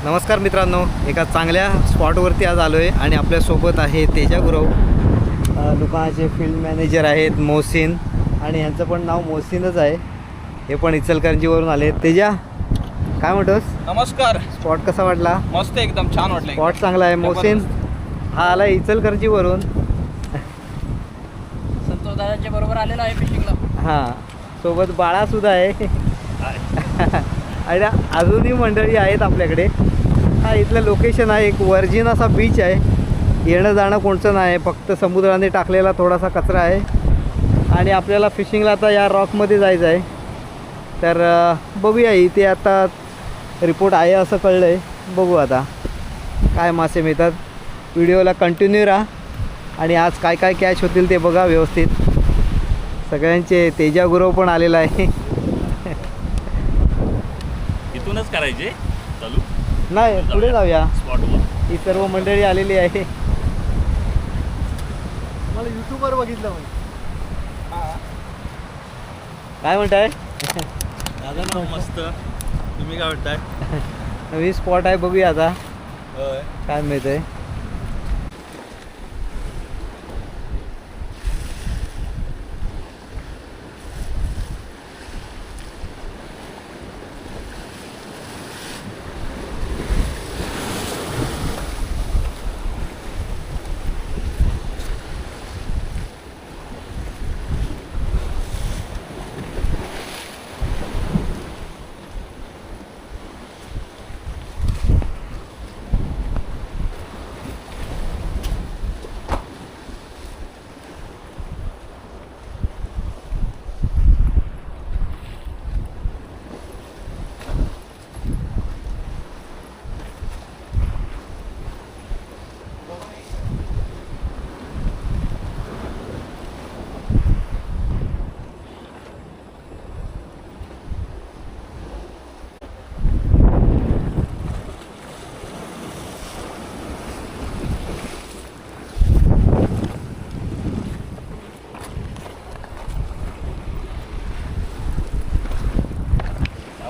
नमस्कार मित्रांनो, एका चांगल्या स्पॉटवरती आज आलो आहे आणि आपल्यासोबत आहे तेजा गुरव, दुकानाचे फील्ड मॅनेजर आहेत मोहसिन, आणि यांचं पण नाव मोहसिनच आहे. हे पण इचलकरंजीवरून आले. तेजा, काय म्हणतोस? नमस्कार. स्पॉट कसा वाटला? मस्त, एकदम छान वाटलं. स्पॉट चांगला आहे. मोहसिन हा आला इचलकरंजीवरून, संतोष दादाच्या बरोबर आलेला आहे फिशिंगला. हां, सोबत बाळासुद्धा आहे आणि अजूनही मंडळी आहेत आपल्याकडे. हा इथलं लोकेशन आहे, एक वर्जिन असा बीच आहे. येणं जाणं कोणचं नाही, फक्त समुद्राने टाकलेला थोडासा कचरा आहे. आणि आपल्याला फिशिंगला आता या रॉकमध्ये जायचं आहे. तर बघूया, इथे आता रिपोर्ट आहे असं कळलं आहे. बघू आता काय मासे मिळतात. व्हिडिओला कंटिन्यू राहा आणि आज काय काय कॅच होतील ते बघा व्यवस्थित. सगळ्यांचे तेजा गुरव पण आलेला आहे. इथूनच करायचे चालू नाही, पुढे जाऊया. स्पॉटवर ही सर्व मंडळी आलेली आहे. मला यूट्यूबवर बघितलं म्हणजे. काय म्हणताय? दादा मस्त. तुम्ही काय म्हणताय? नवीन स्पॉट आहे, बघूया आता काय मिळतंय.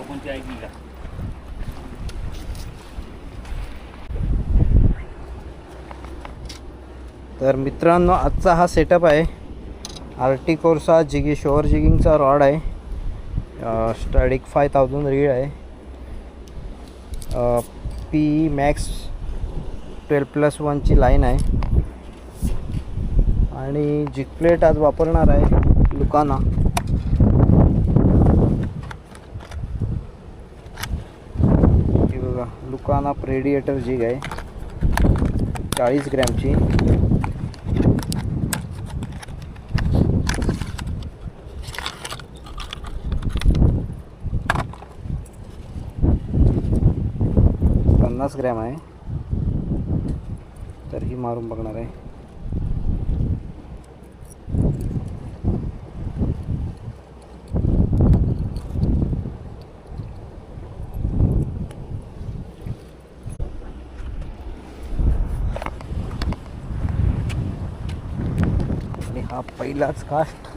कोणती ऐकली का? तर मित्रांनो, आजचा हा सेटअप आहे. आर्टिकोरचा जिगी शोअर जिगिंगचा रॉड आहे. स्टॅटिक 5000 रीड आहे. पी मॅक्स 12+1ची लाईन आहे. आणि जिग प्लेट आज वापरणार आहे लुकाना. ही बघा, लुकाना प्रेडिएटर जिग आहे, 40 ग्रॅमची. ग्रॅम आहे. तर ही मारून बघणार आहे. आणि हा पहिलाच कास्ट.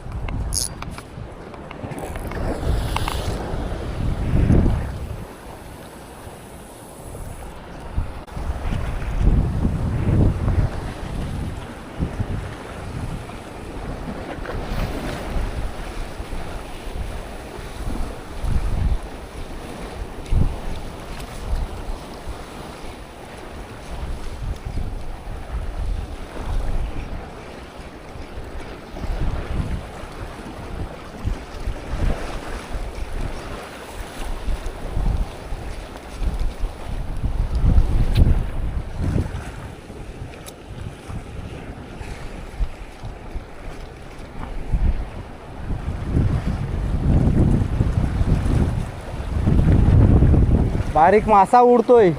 बारीक मासा उडतोय.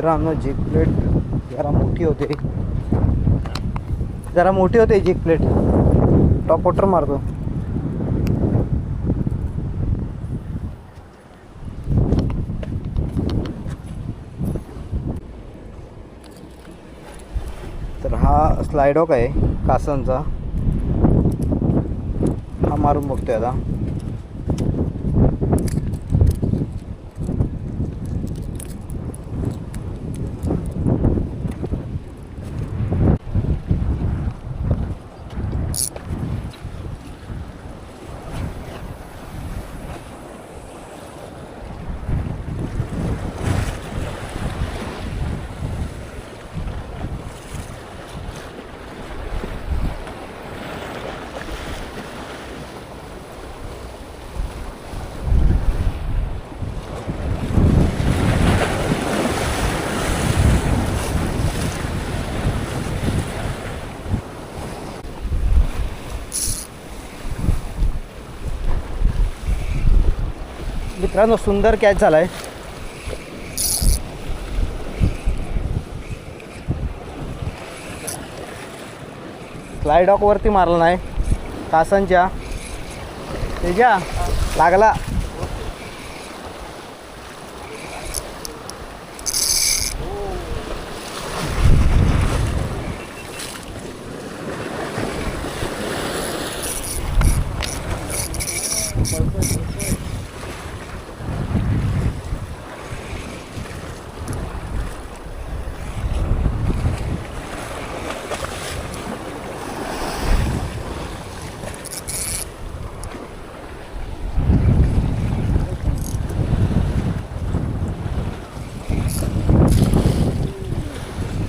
मित्रांनो जिग प्लेट जरा मोठी होते, जिग प्लेट. टॉप वॉटर मारतो. तर हा स्लायडॉक आहे कासनचा, हा मारून बघतोय आता. मित्रांनो सुंदर कॅच झाला आहे. स्लायडॉकवरती मारला नाही, कासनच्या. तेजा लागला.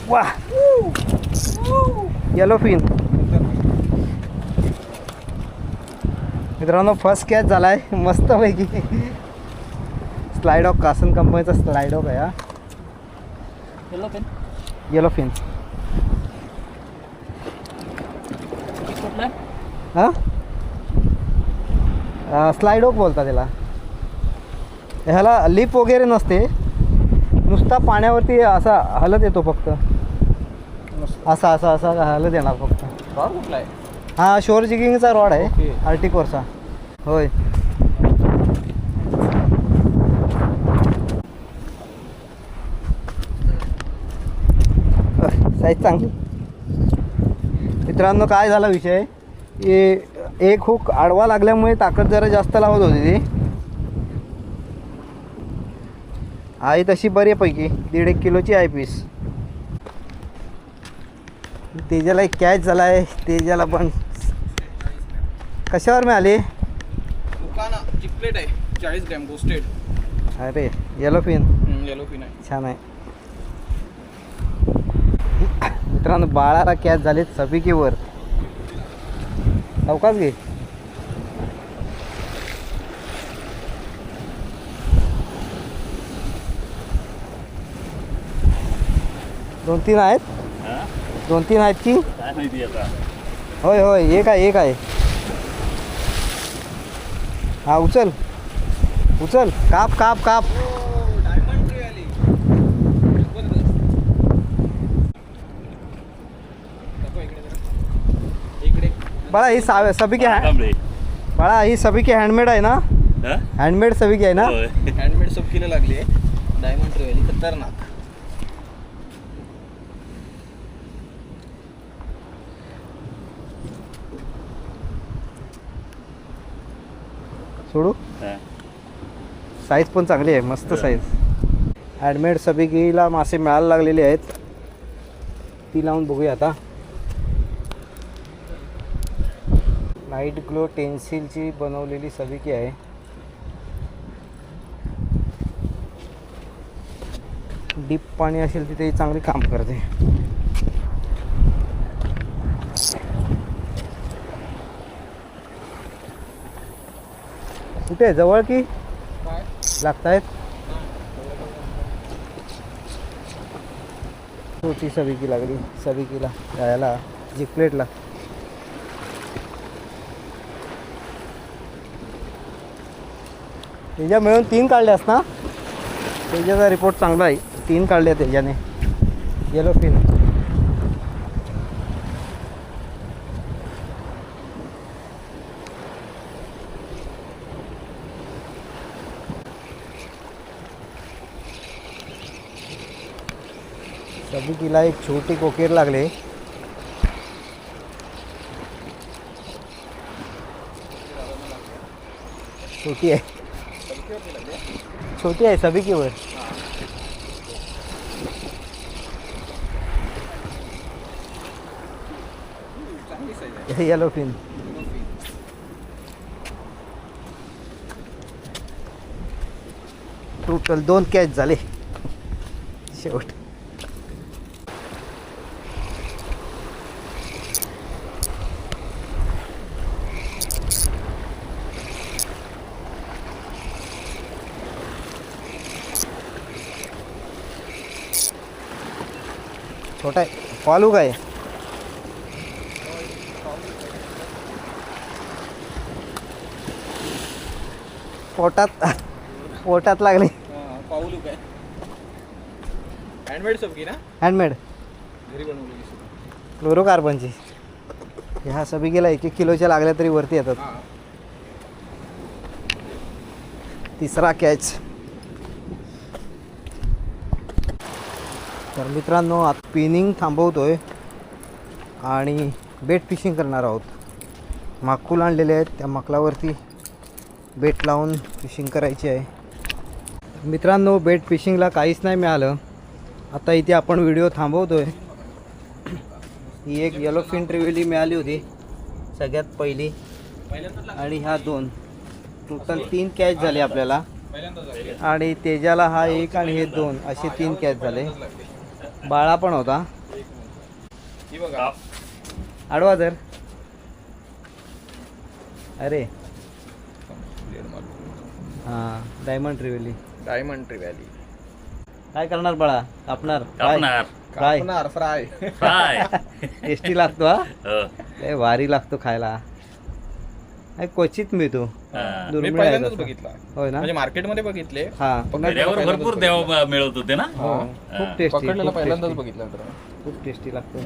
वाह, येलो फिन. मित्रांनो फर्स्ट कॅच झाला आहे मस्तपैकी. स्लायडॉक, कासन कंपनीचा स्लायडॉक आहे हा. Yellowfin. हां स्लायडॉक बोलता त्याला. ह्याला लिप वगैरे नसते, नुसता पाण्यावरती असा हलत येतो फक्त. असा असा असा हलत येणार फक्त. रॉड कुठला आहे? हा शोर जिगिंगचा रॉड आहे. ओके. आर्टिकोरचा. होय. साईज चांगली. मित्रांनो काय झाला विषय, एक हुक आडवा लागल्यामुळे ताकद जरा जास्त लावत होती ती. आहे तशी बऱ्यापैकी 1.5 किलोची आहे पीस. तेजाला एक कॅच झाला आहे. तेजाला पण कशावर मिळाली? दुकाना जिग प्लेट आहे 40 ग्रॅम गोस्टेड. अरे येलो फिन. येलो फिन आहे. छान आहे. मित्रांनो बाळाला कॅच झाले सबिकेवर. अवकाश घे. दोन तीन आहेत की? होय होय एक आहे. हा उचल काप. डायमंड ट्री आली. इकडे बाळा ही सबिके बाळा ही सबिके हँडमेड आहे ना? हँडमेड सबिके आहे ना? हँडमेड सबकीला लागली आहे. डायमंड ट्री आली खतरनाक. सोडू. साईज पण चांगली आहे, मस्त साईज. हँडमेड सबिकीला मासे मिळायला लागलेले आहेत. ती लावून बघूया आता. लाईट ग्लो टेन्सिलची बनवलेली सबिकी आहे. डीप पाणी असेल तिथे चांगली काम करते. कुठे जवळ की लागतायत? छोटी सबिकी लागली. सबिकीला यायला जिग प्लेटला. त्याच्या मिळून 3 काढल्यास ना? त्याच्याचा रिपोर्ट चांगला आहे. 3 काढले त्याच्याने येलो फिन. सबुकीला एक छोटी कोकेर लागले. छोटी आहे, छोटी आहे सबुकीवर. Yellow fin. टोटल 2 कॅच झाले शेवट. छोटा आहे पालू काय पोटात लागले. पाऊलू काय हँडमेड सबकी ना, हँडमेड घरी बनवलेली. फ्लोरोकार्बनची. ह्या सबुकीला 1-1 किलोच्या लागल्या तरी वरती येतात. तिसरा कॅच. तर मित्रांनो आता स्पिनिंग थांबवतोय आणि बेट फिशिंग करणार आहोत. माकुल आणलेले आहेत, त्या माकलावरती बेट लावून फिशिंग करायची आहे. मित्रांनो बेट फिशिंगला काहीच नाही मिळालं. आता इथे आपण व्हिडिओ थांबवतोय. ही एक येलो फिन ट्रिवेली मिळाली होती सगळ्यात पहिली आणि ह्या 2. टोटल 3 कॅच झाले आपल्याला. आणि तेजाला हा 1 आणि हे 2 असे 3 कॅच झाले. बाळा पण होता. ही बघा आडवा जर. अरे हां डायमंड ट्रिवेली. डायमंड ट्रिव्हॅली. काय करणार बाळा? कापणार कापणार. काय कापणार फ्राय. फ्राय. टेस्टी लागतो हा. हो. लय भारी लागतो खायला. क्वचित मिळतो. हा. मी दुर्मिळ आहे पहिल्यांदाच तसा. बघितला, होय ना. म्हणजे मार्केटमध्ये बघितले. हा त्यावर भरपूर देव मिळत होते ना. हो खूप टेस्टी. पकडलेला पहिल्यांदाच बघितला. खूप टेस्टी लागतो.